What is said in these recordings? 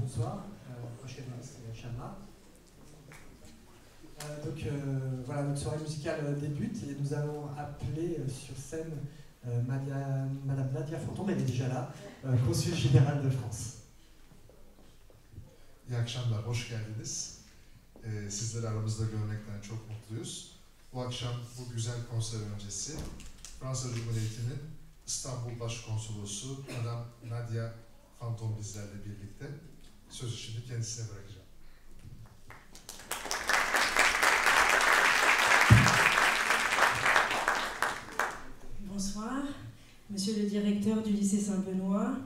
Bonsoir, prochaine c'est Shamma. Voilà, notre soirée musicale débute et nous allons appeler sur scène Madame Nadia Fanton, elle est déjà là, consul général de France. İyi akşamlar, hoş geldiniz. Sizleri aramızda görmekten çok mutluyuz. Bu akşam bu güzel konser öncesi Fransa Cumhuriyeti'nin İstanbul Başkonsolosu Madame Nadia Fanton bizlerle birlikte. Sözü şimdi kendisine bırakacağım. Bonsoir, Monsieur le directeur du lycée Saint-Benoît,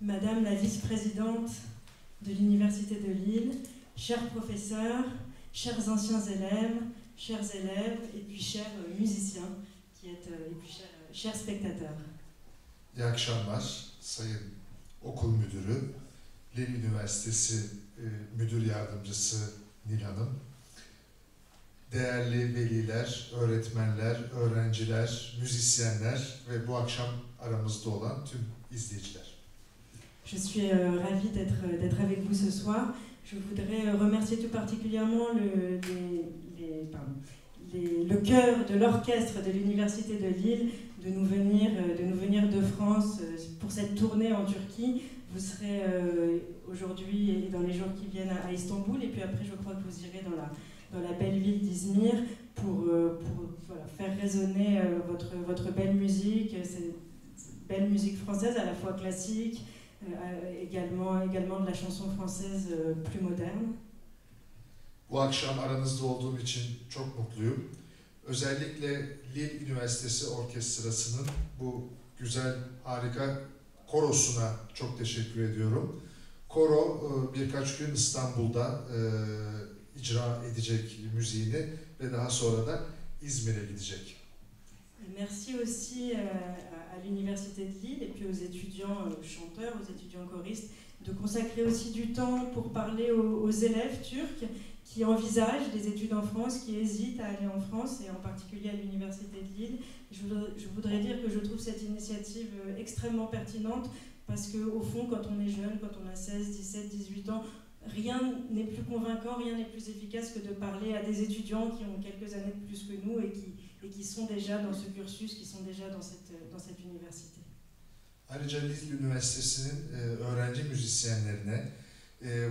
Madame la vice-présidente de l'Université de Lille, chers professeurs, chers anciens élèves, et puis chers musiciens, et puis chers spectateurs. İyi akşamlar, Sayın Okul Müdürü, Lille Üniversitesi Müdür Yardımcısı Nil Hanım, değerli veliler, öğretmenler, öğrenciler, müzisyenler ve bu akşam aramızda olan tüm izleyiciler. Je suis ravie d'être avec vous ce soir. Je voudrais remercier tout particulièrement le chœur de l'orchestre de l'Université de Lille de nous venir de France pour cette tournée en Turquie. Vous serez aujourd'hui et dans les jours qui viennent à Istanbul, et puis après je crois que vous irez dans la belle ville d'Izmir pour voilà, faire résonner votre belle musique, cette belle musique française à la fois classique, également de la chanson française plus moderne. Bu akşam aranızda olduğum için çok mutluyum. Özellikle Lille Üniversitesi Orkestrası'nın bu güzel, harika korosuna çok teşekkür ediyorum. Koro birkaç gün İstanbul'da icra edecek müziğini ve daha sonra da İzmir'e gidecek. Merci aussi à l'Université de Lille et puis aux étudiants chanteurs, aux étudiants choristes de consacrer aussi du temps pour parler aux élèves turcs qui envisagent des études en France, qui hésitent à aller en France et en particulier à l'Université de Lille. Je voudrais dire que je trouve cette initiative extrêmement pertinente parce qu'au fond, quand on est jeune, quand on a 16, 17, 18 ans, rien n'est plus convaincant, rien n'est plus efficace que de parler à des étudiants qui ont quelques années de plus que nous et qui sont déjà dans ce cursus, qui sont déjà dans cette université. Ayrıca Lille Üniversitesi'nin öğrenci müzisyenlerine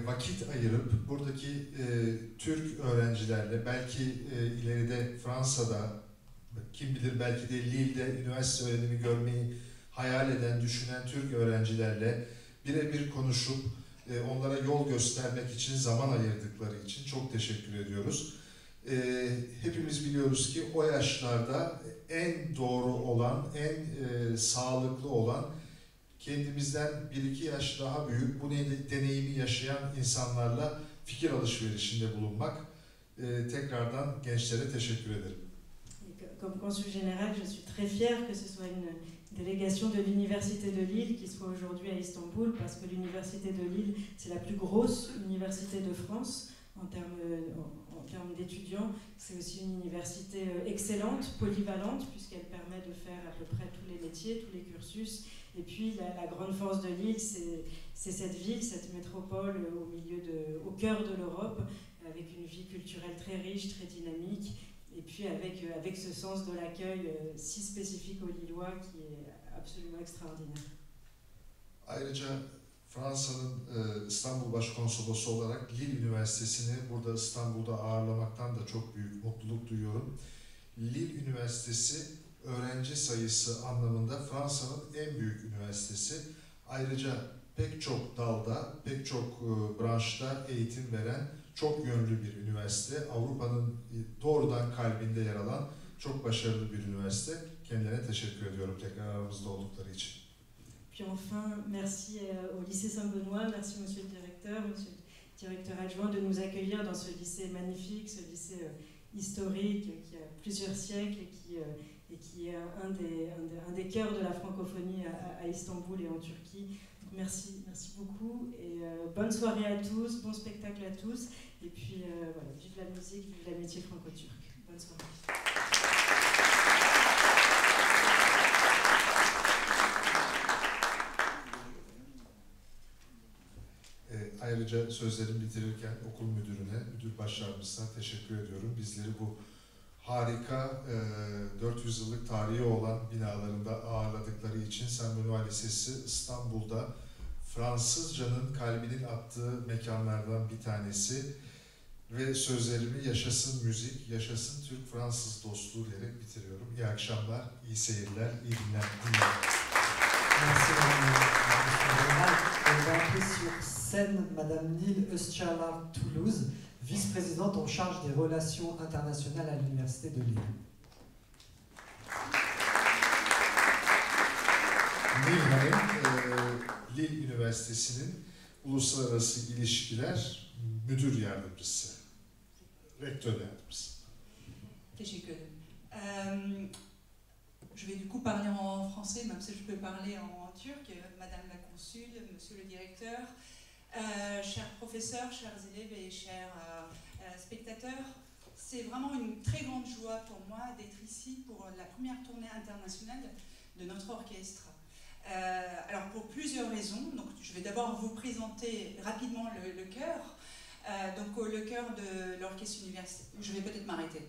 vakit ayırıp buradaki Türk öğrencilerle belki ileride Fransa'da, kim bilir belki de Lille'de üniversite öğrenimi görmeyi hayal eden, düşünen Türk öğrencilerle birebir konuşup onlara yol göstermek için zaman ayırdıkları için çok teşekkür ediyoruz. Hepimiz biliyoruz ki o yaşlarda en doğru olan, en sağlıklı olan kendimizden 1-2 yaş daha büyük, bu deneyimi yaşayan insanlarla fikir alışverişinde bulunmak. Tekrardan gençlere teşekkür ederim. Comme consul général, je suis très fière que ce soit une délégation de l'Université de Lille qui soit aujourd'hui à Istanbul, parce que l'Université de Lille, c'est la plus grosse université de France en termes d'étudiants. C'est aussi une université excellente, polyvalente, puisqu'elle permet de faire à peu près tous les métiers, tous les cursus. Et puis la grande force de Lille, c'est cette ville, cette métropole au cœur de l'Europe, avec une vie culturelle très riche, très dynamique, et puis avec ce sens de l'accueil si spécifique aux Lillois qui est absolument extraordinaire. Ayrıca Fransa'nın İstanbul Başkonsolosu olarak Lille Üniversitesi'ni burada İstanbul'da ağırlamaktan da çok büyük mutluluk duyuyorum. Lille Üniversitesi öğrenci sayısı anlamında Fransa'nın en büyük üniversitesi. Ayrıca pek çok dalda, pek çok branşta eğitim veren çok yönlü bir üniversite. Avrupa'nın doğrudan kalbinde yer alan çok başarılı bir üniversite. Kendilerine teşekkür ediyorum tekrar aramızda oldukları için. Puis enfin, merci au lycée Saint-Benoît, merci Monsieur le Directeur Adjoint de nous accueillir dans ce lycée magnifique, ce lycée historique qui a plusieurs siècles et qui est un des cœurs de la francophonie à Istanbul et en Turquie. Donc merci beaucoup et bonne soirée à tous, bon spectacle à tous et puis voilà, vive la musique, vive l'amitié franco-turque. Bonne soirée. Ayrıca sözlerimi bitirirken okul müdürüne, müdür başyardımcısına teşekkür ediyorum. Bizleri bu harika 400 yıllık tarihi olan binalarında ağırladıkları için Saint Benoît Lisesi İstanbul'da Fransızcanın kalbinin attığı mekanlardan bir tanesi ve sözlerimi yaşasın müzik, yaşasın Türk-Fransız dostluğu diyerek bitiriyorum. İyi akşamlar, iyi seyirler, iyi dinlemeler. Merci Madame. On va appeler sur scène Madame Nil Östçalar-Toulouse, vice-présidente en charge des relations internationales à l'Université de Lille. Nil Hanım, Lille Üniversitesi'nin Uluslararası İlişkiler Müdür Yardımcısı, Rektör Yardımcısı. Teşekkür ederim. Je vais du coup parler en français, même si je peux parler en turc. Madame la consul, monsieur le directeur, chers professeurs, chers élèves et chers spectateurs, c'est vraiment une très grande joie pour moi d'être ici pour la première tournée internationale de notre orchestre. Alors pour plusieurs raisons, donc je vais d'abord vous présenter rapidement le chœur. Donc le chœur de l'orchestre universitaire. Je vais peut-être m'arrêter.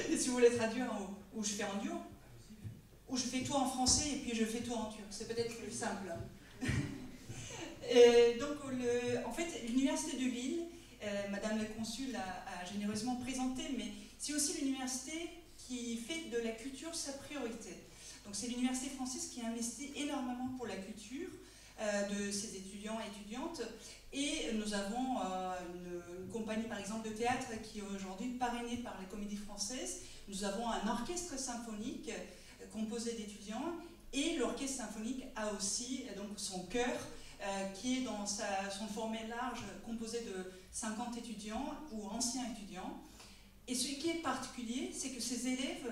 Et si vous voulez traduire, ou je fais en duo, ou je fais tout en français et puis je fais tout en turc, c'est peut-être plus simple. Donc en fait, l'université de Lille, Madame la consul a généreusement présenté, mais c'est aussi l'université qui fait de la culture sa priorité. Donc c'est l'université française qui investit énormément pour la culture de ses étudiants et étudiantes. Et nous avons une compagnie par exemple de théâtre qui est aujourd'hui parrainée par les comédies françaises. Nous avons un orchestre symphonique composé d'étudiants et l'orchestre symphonique a aussi donc son chœur qui est dans son format large composé de 50 étudiants ou anciens étudiants. Et ce qui est particulier, c'est que ces élèves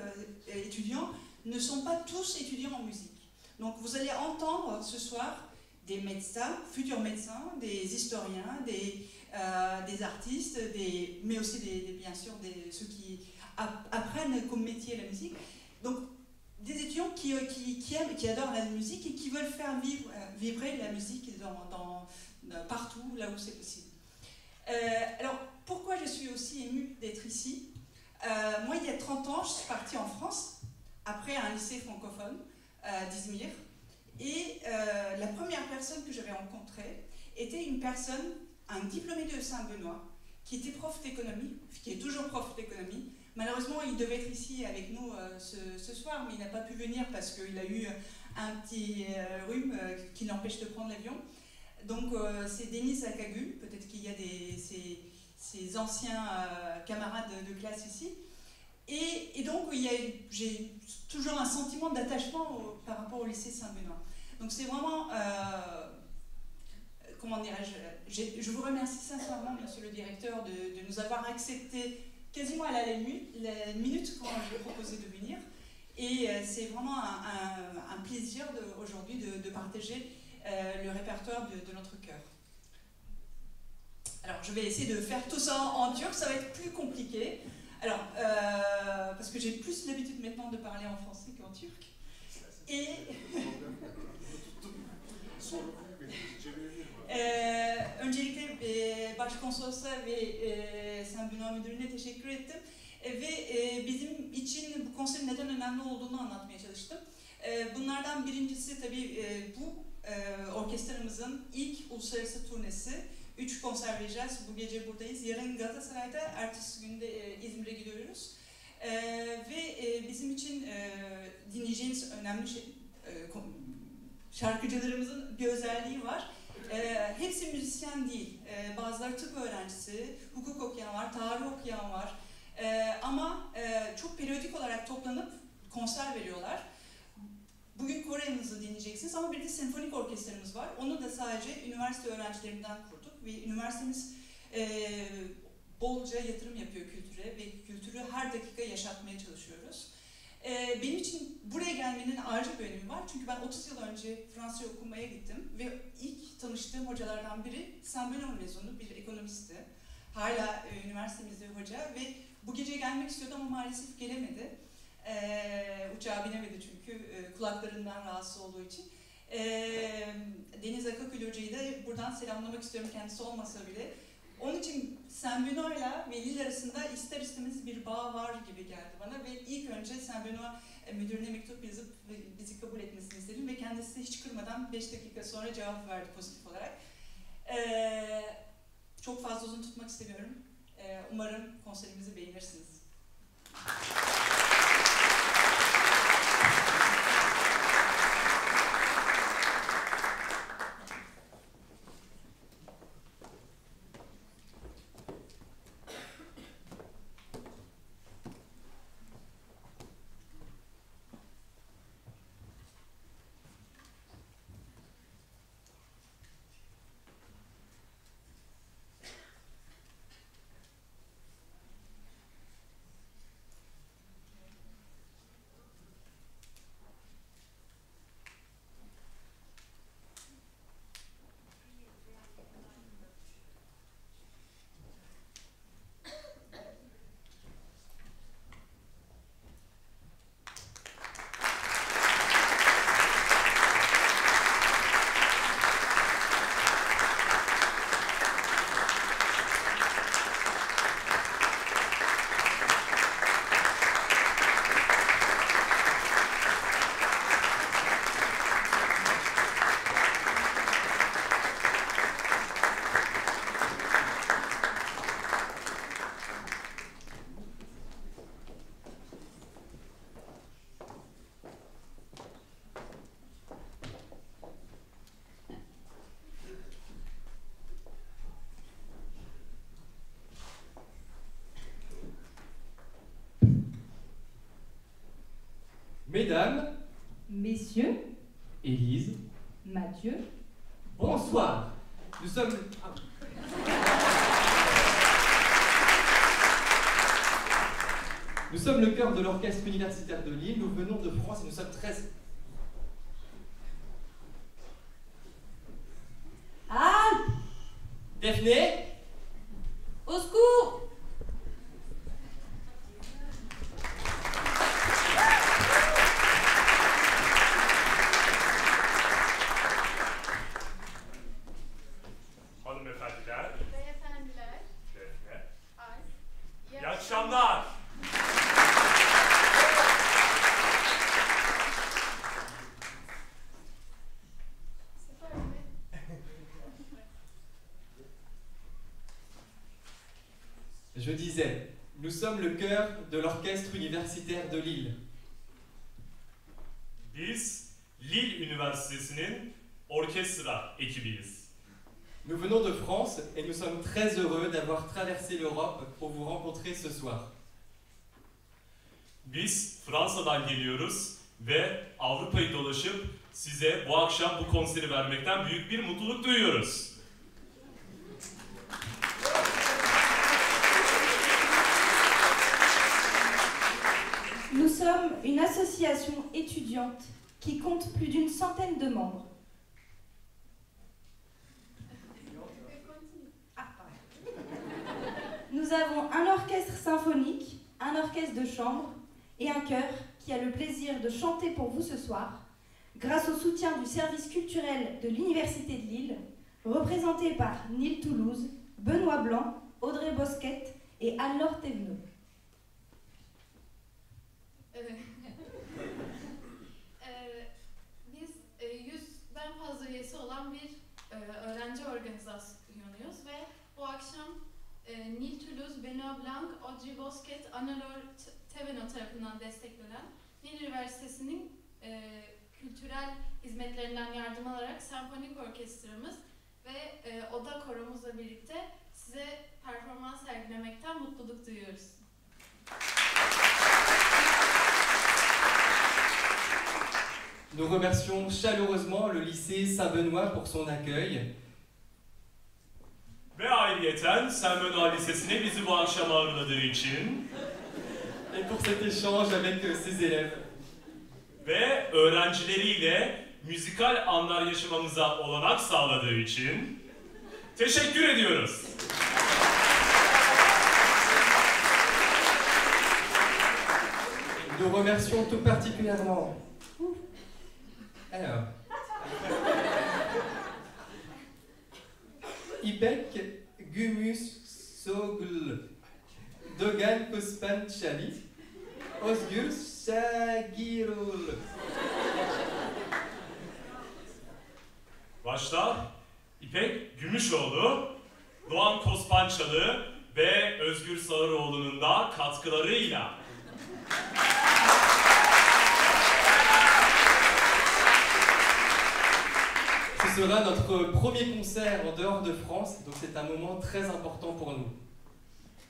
étudiants ne sont pas tous étudiants en musique. Donc vous allez entendre ce soir des médecins, futurs médecins, des historiens, des artistes, mais aussi bien sûr ceux qui apprennent comme métier la musique. Donc des étudiants qui aiment, qui adorent la musique et qui veulent faire vibrer la musique partout là où c'est possible. Alors pourquoi je suis aussi émue d'être ici? Moi il y a 30 ans je suis partie en France après un lycée francophone d'Izmir. Et la première personne que j'avais rencontrée était un diplômé de Saint-Benoît, qui était prof d'économie, qui est toujours prof d'économie. Malheureusement, il devait être ici avec nous ce soir, mais il n'a pas pu venir parce qu'il a eu un petit rhume qui l'empêche de prendre l'avion. Donc c'est Denis Akagül, peut-être qu'il y a ses anciens camarades de classe ici. Et donc j'ai toujours un sentiment d'attachement par rapport au lycée Saint-Benoît. Donc c'est vraiment, comment dirais-je, je vous remercie sincèrement, monsieur le directeur, de nous avoir accepté quasiment à la minute quand je lui ai proposé de venir. Et c'est vraiment un plaisir aujourd'hui de partager le répertoire de notre chœur. Alors je vais essayer de faire tout ça en turc, ça va être plus compliqué. Alors, parce que j'ai plus l'habitude maintenant de parler en français qu'en turc. Et öncelikle Başkonsolos'a ve Saint Benoît Müdürlüğü'ne teşekkür ettim. Ve bizim için bu konserin neden önemli olduğunu anlatmaya çalıştım. Bunlardan birincisi tabii bu orkestramızın ilk uluslararası turnesi. 3 konser vereceğiz. Bu gece buradayız. Yarın Galatasaray'da, ertesi günde İzmir'e gidiyoruz. Ve bizim için dinleyeceğiniz önemli şarkıcılarımızın bir özelliği var. Hepsi müzisyen değil. Bazıları tıp öğrencisi, hukuk okuyan var, tarih okuyan var. Ama çok periyodik olarak toplanıp konser veriyorlar. Bugün Kore'mizi dinleyeceksiniz ama bir de senfonik orkestramız var. Onu da sadece üniversite öğrencilerinden kurduk ve üniversitemiz bolca yatırım yapıyor kültüre ve kültürü her dakika yaşatmaya çalışıyoruz. Benim için buraya gelmenin ayrıca bir önemi var. Çünkü ben 30 yıl önce Fransa'ya okumaya gittim ve ilk tanıştığım hocalardan biri Saint Benoît mezunu bir ekonomisti. Hala üniversitemizde hoca ve bu gece gelmek istiyordu ama maalesef gelemedi. Uçağa binemedi çünkü kulaklarından rahatsız olduğu için. Deniz Akakül Hoca'yı da buradan selamlamak istiyorum, kendisi olmasa bile. Onun için Saint-Benoît'la ve Lille arasında ister istemez bir bağ var gibi geldi bana ve ilk önce Saint-Benoît müdürüne mektup yazıp bizi kabul etmesini istedim ve kendisi hiç kırmadan 5 dakika sonra cevap verdi pozitif olarak. Çok fazla uzun tutmak istemiyorum. Umarım konserimizi beğenirsiniz. Mesdames, Messieurs, Élise, Mathieu, bonsoir. Nous sommes... Nous sommes le chœur de l'orchestre universitaire de Lille. Nous venons de France et nous sommes très... Halte! Daphné, Au secours! Hanımefendiler, Beyefendiler, Defne. Arz, İyi akşamlar. C'est pas vrai. je disais, nous sommes le chœur de l'orchestre universitaire de Lille. Biz Lille Üniversitesi'nin orkestra ekibiyiz. Nous venons de France et nous sommes très heureux d'avoir traversé l'Europe pour vous rencontrer ce soir. Biz Fransa'dan geliyoruz ve Avrupa'yı dolaşıp size bu akşam bu konseri vermekten büyük bir mutluluk duyuyoruz. Nous sommes une association étudiante qui compte plus d'une centaine de membres. Nous avons un orchestre symphonique, un orchestre de chambre et un chœur qui a le plaisir de chanter pour vous ce soir, grâce au soutien du service culturel de l'Université de Lille, représenté par Nil Toulouse, Benoît Blanc, Audrey Bosquet et Anne-Laure Thévenot. Biz 100'den fazla üyesi olan bir öğrenci organizasyonuyuz ve bu akşam Nil Toulouse, Benoît Blanc, Audrey Bosquet, Anne-Laure Thévenot tarafından desteklenen Lille Üniversitesi'nin kültürel hizmetlerinden yardım alarak senfonik orkestramız ve oda koromuzla birlikte size performans sergilemekten mutluluk duyuyoruz. Nous remercions chaleureusement le lycée Saint-Benoît pour son accueil. Ve ayrıyeten Saint-Benoît Lisesi'ne bizi bu akşam ağırladığı için Et pour cet échange avec ses élèves. ve öğrencileriyle müzikal anlar yaşamamıza olanak sağladığı için teşekkür ediyoruz. Nous remercions tout particulièrement. Alors, İpek Gümüşsoğlu, Dogan Kospançali, Özgür Şagiroğlu. Başta İpek Gümüşoğlu, Doğan Kospançalı ve Özgür Sağıroğlu'nun da katkılarıyla. Ce sera notre premier concert en dehors de France, donc c'est un moment très important pour nous.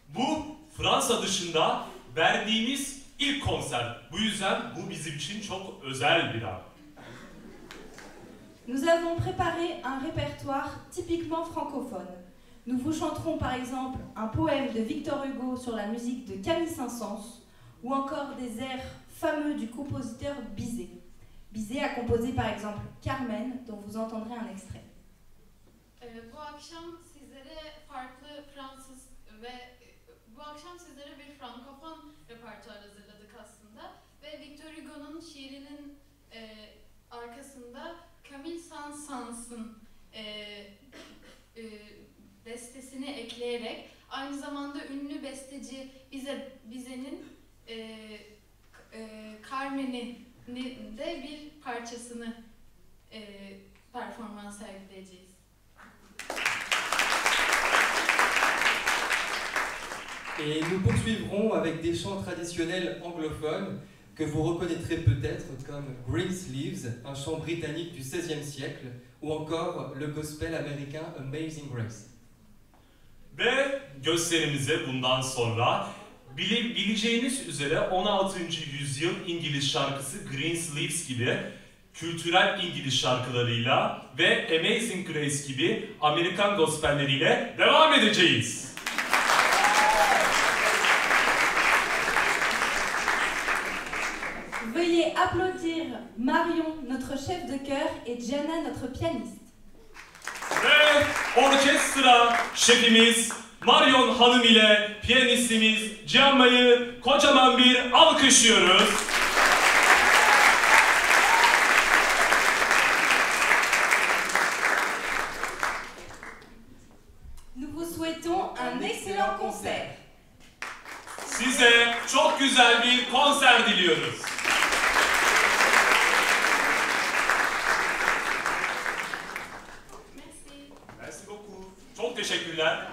Bu Fransa dışında verdiğimiz ilk konser. Bu yüzden bu bizim için çok özel bir an. Nous avons préparé un répertoire typiquement francophone. Nous vous chanterons par exemple un poème de Victor Hugo sur la musique de Camille Saint-Saëns ou encore des airs fameux du compositeur Bizet. Bizet a composé par exemple Carmen, dont vous entendrez un extrait. Bu akşam sizlere farklı Fransız ve bu akşam sizlere bir frankofon repertuar hazırladık aslında ve Victor Hugo'nun şiirinin arkasında Camille Saint-Saëns'ın bestesini ekleyerek aynı zamanda ünlü besteci Bizet'in Carmen'i de bir parçasını performans sergileyeceğiz. Et nous poursuivrons avec des chants traditionnels anglophones que vous reconnaîtrez peut-être comme Greensleeves, un chant britannique du XVIe siècle, ou encore le gospel américain Amazing Grace. Ve gösterimize bundan sonra bileceğiniz üzere 16. yüzyıl İngiliz şarkısı Greensleeves gibi kültürel İngiliz şarkılarıyla ve Amazing Grace gibi Amerikan gospelleriyle devam edeceğiz. Veuillez applaudir Marion, notre chef de chœur, et Gianna, notre pianiste. Ve orkestra şefimiz Marion Hanım ile piyanistimiz Gianna'yı kocaman bir alkışlıyoruz. Nous vous souhaitons un excellent concert. Size çok güzel bir konser diliyoruz. Merci. Merci beaucoup. Çok teşekkürler.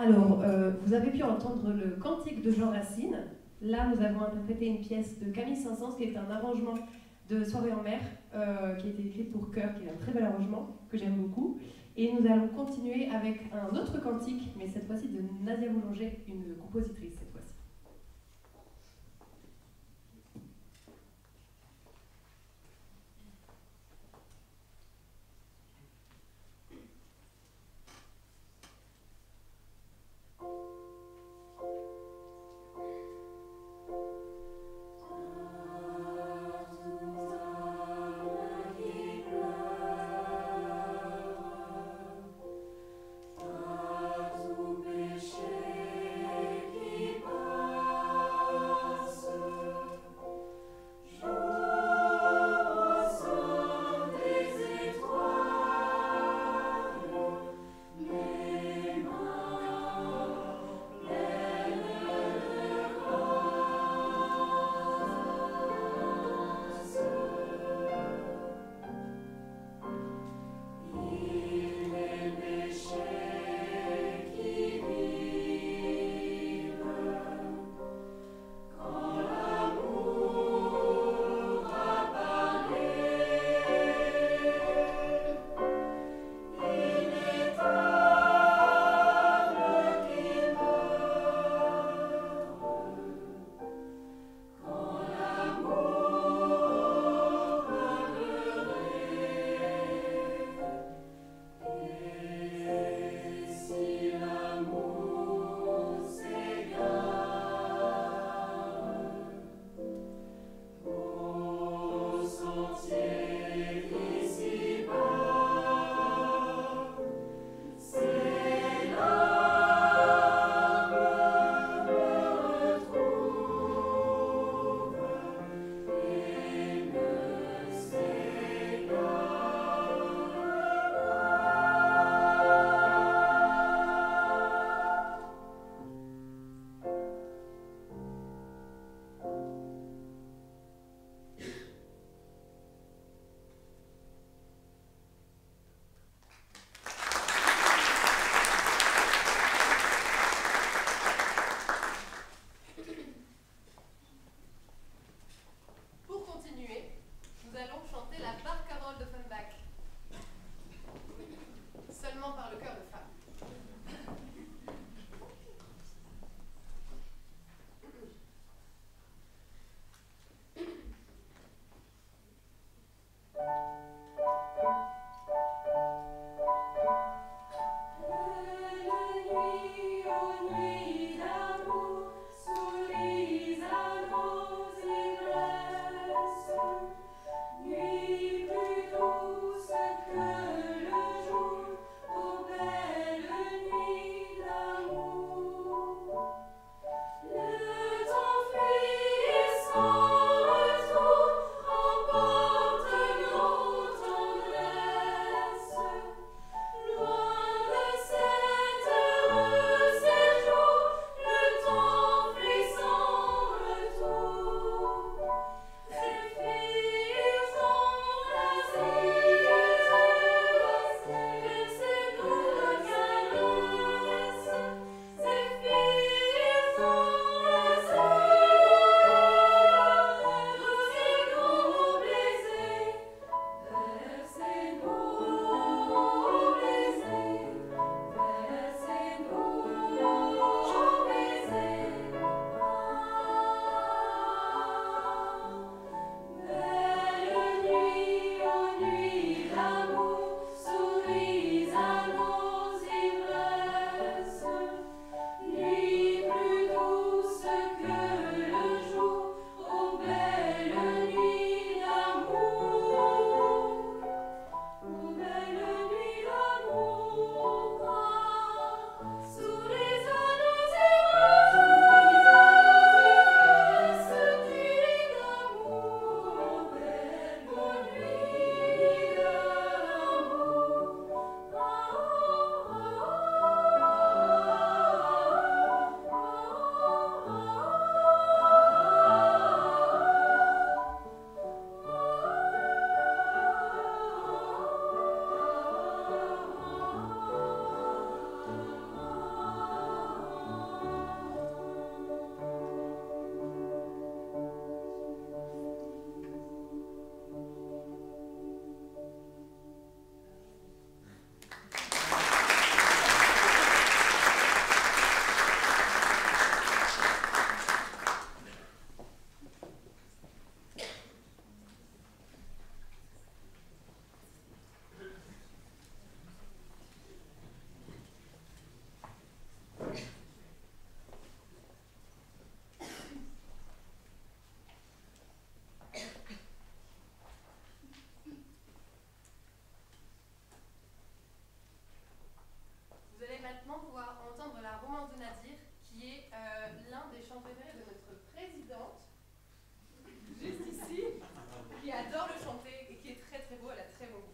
Alors, vous avez pu entendre le cantique de Jean Racine. Là, nous avons interprété une pièce de Camille Saint-Saëns, qui est un arrangement de Soirée en mer, qui a été écrit pour chœur, qui est un très bel arrangement, que j'aime beaucoup. Et nous allons continuer avec un autre cantique, mais cette fois-ci de Nadia Boulanger, une compositrice cette fois-ci. Qui présidente, juste ici, qui adore le chanter et qui est très très beau, elle a très beau goût.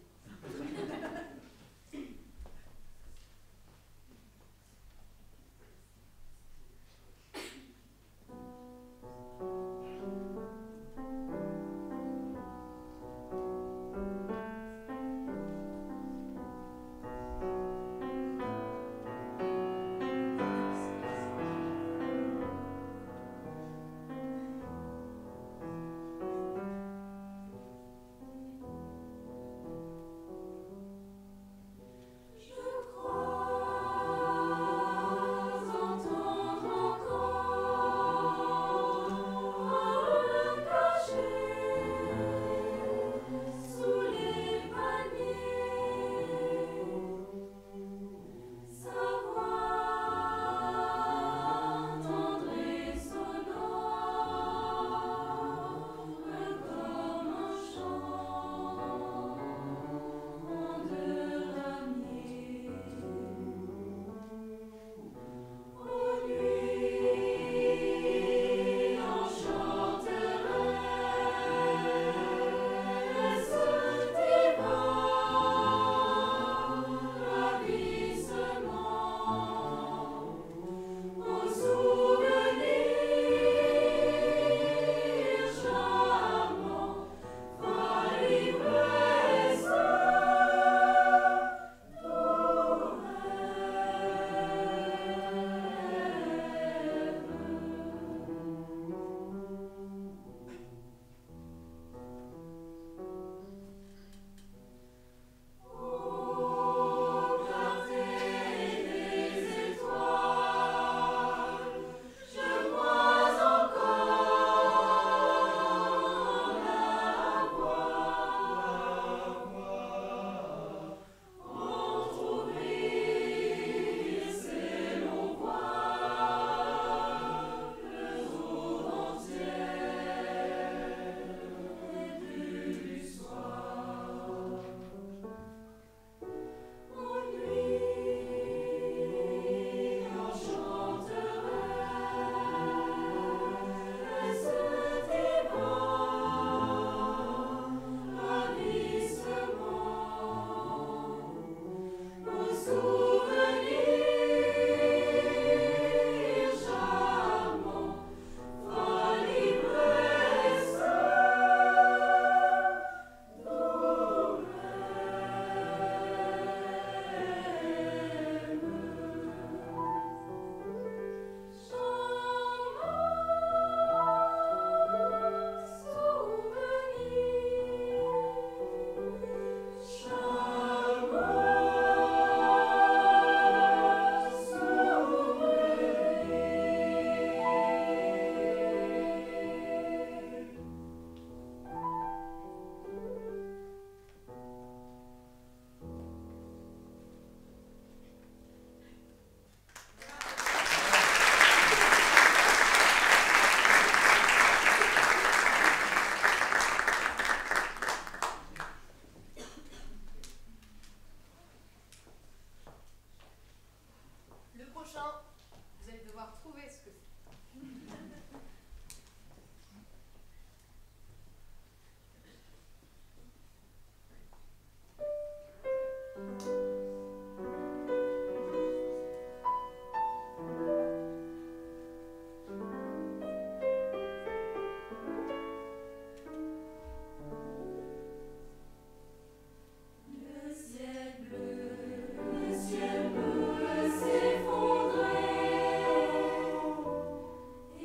Et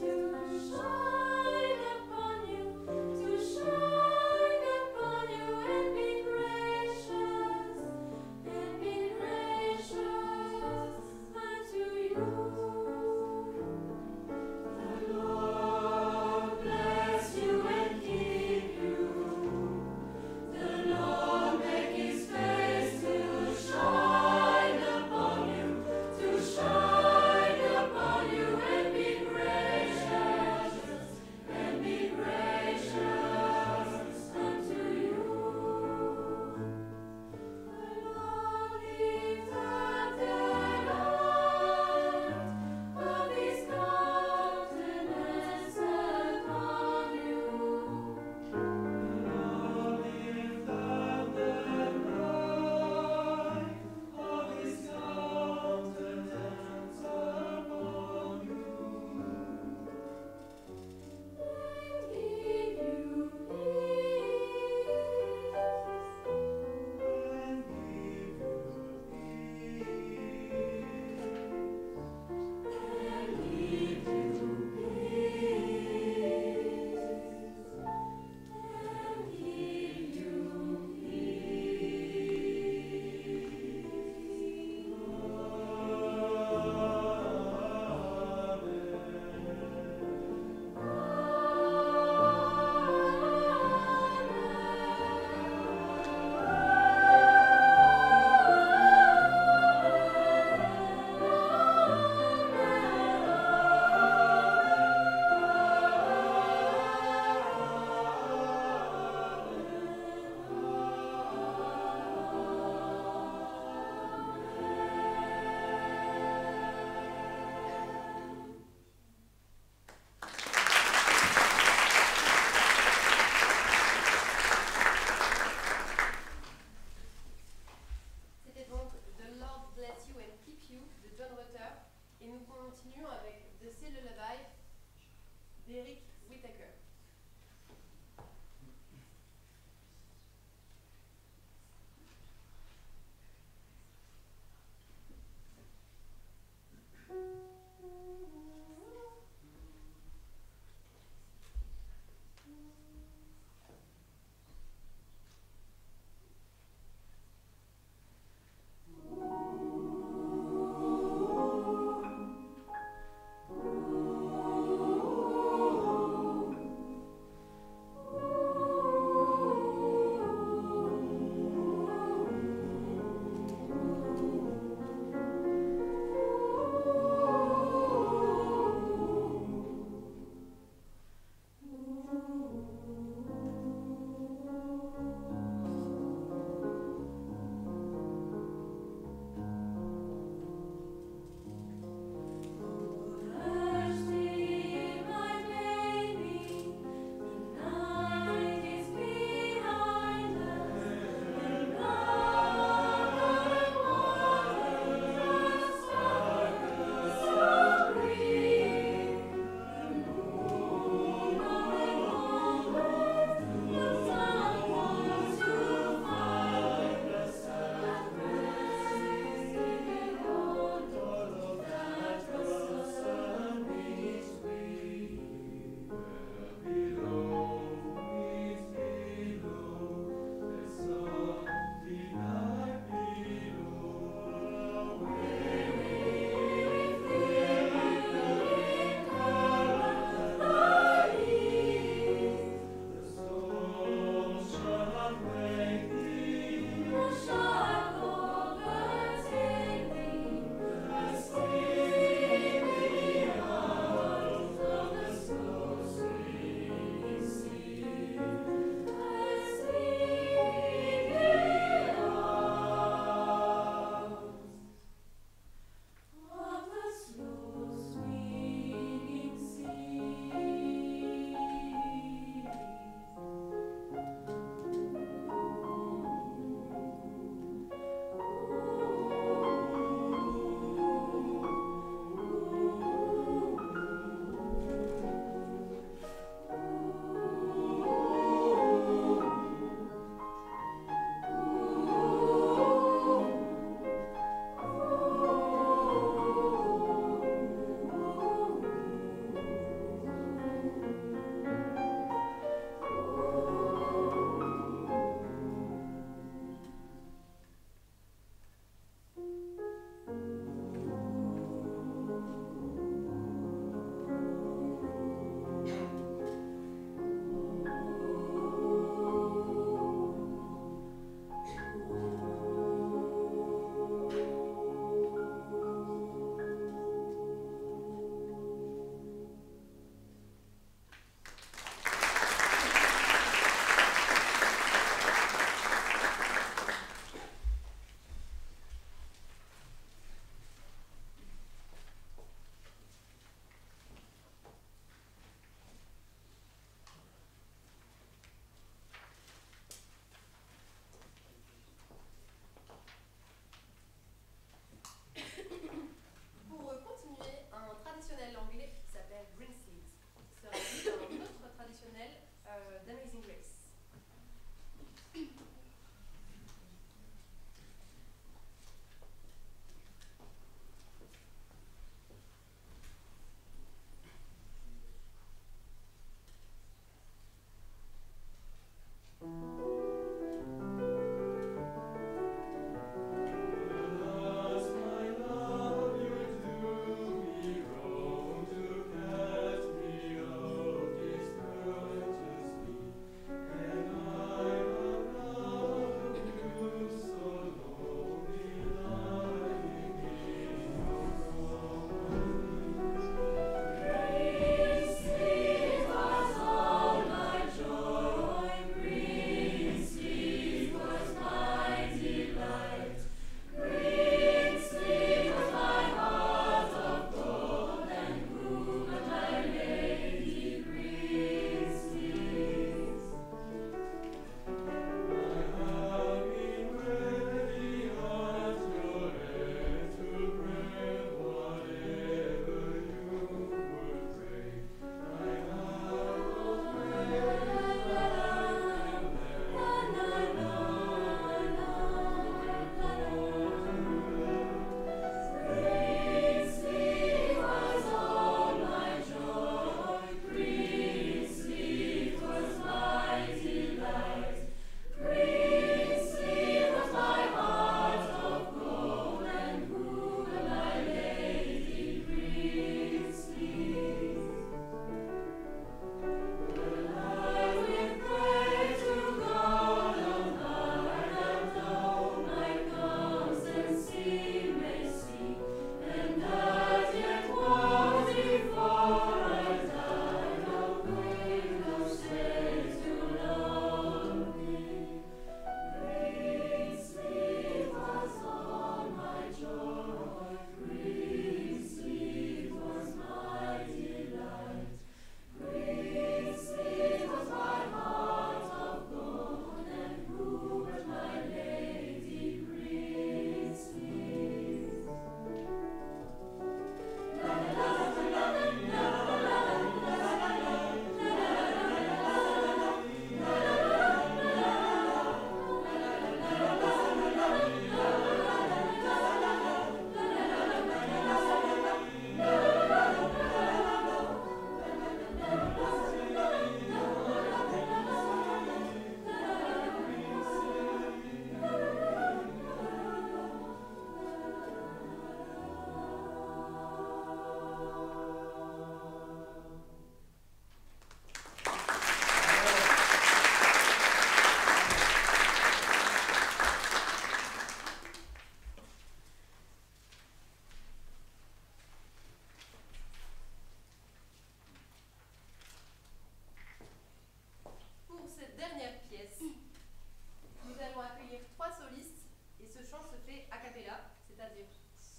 To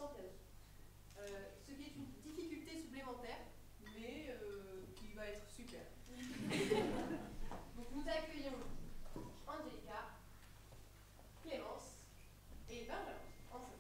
sans piano. Ce qui est une difficulté supplémentaire, mais qui va être super. Donc nous accueillons Angelica, Clémence et Benjamin en scène.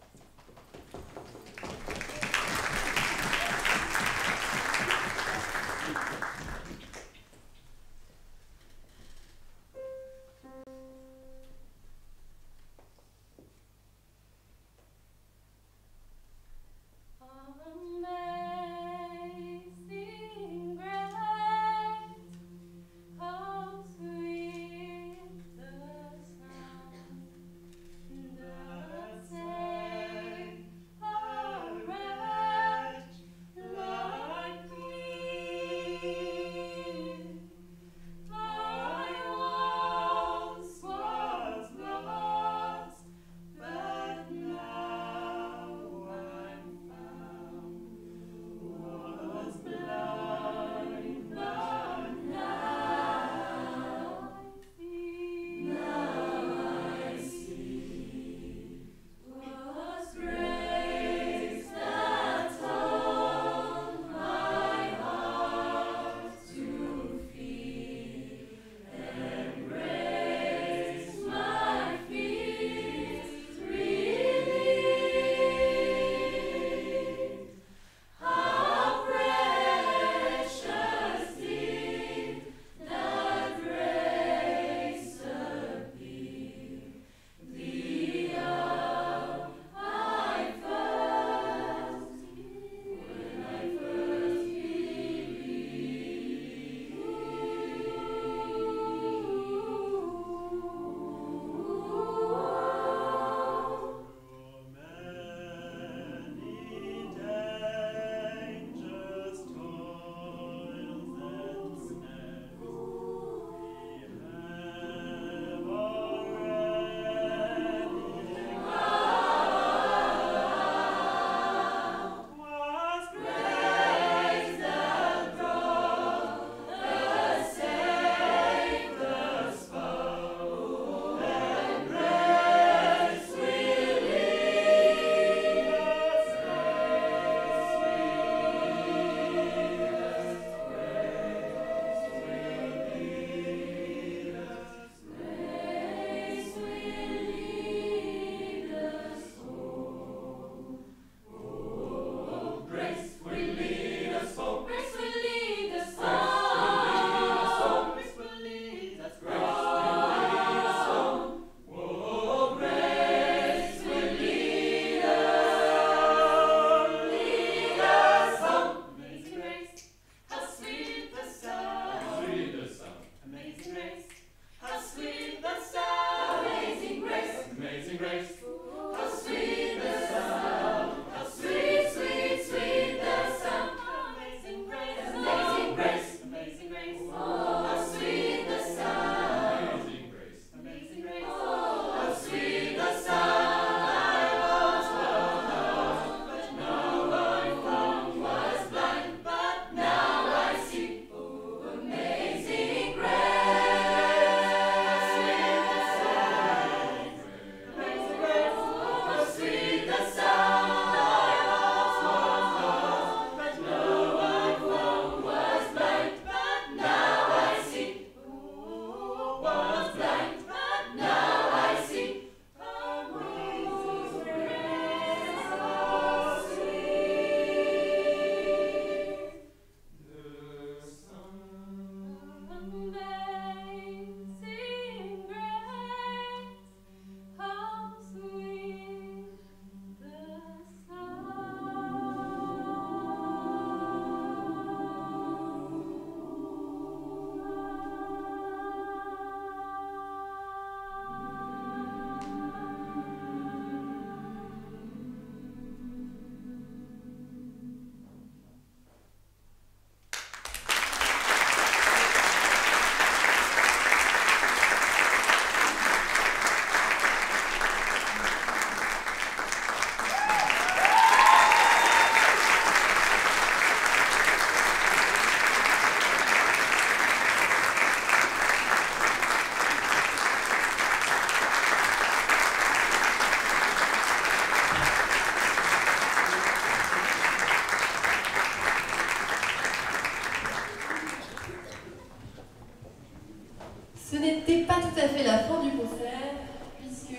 Ce n'était pas tout à fait la fin du concert, puisque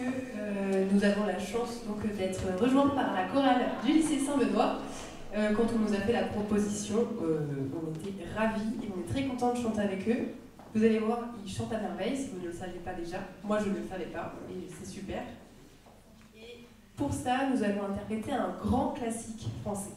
nous avons la chance d'être rejoints par la chorale du lycée Saint-Benoît. Quand on nous a fait la proposition, on était ravis et on est très contents de chanter avec eux. Vous allez voir, ils chantent à merveille, si vous ne le saviez pas déjà. Moi, je ne le savais pas, et c'est super. Et pour ça, nous allons interpréter un grand classique français.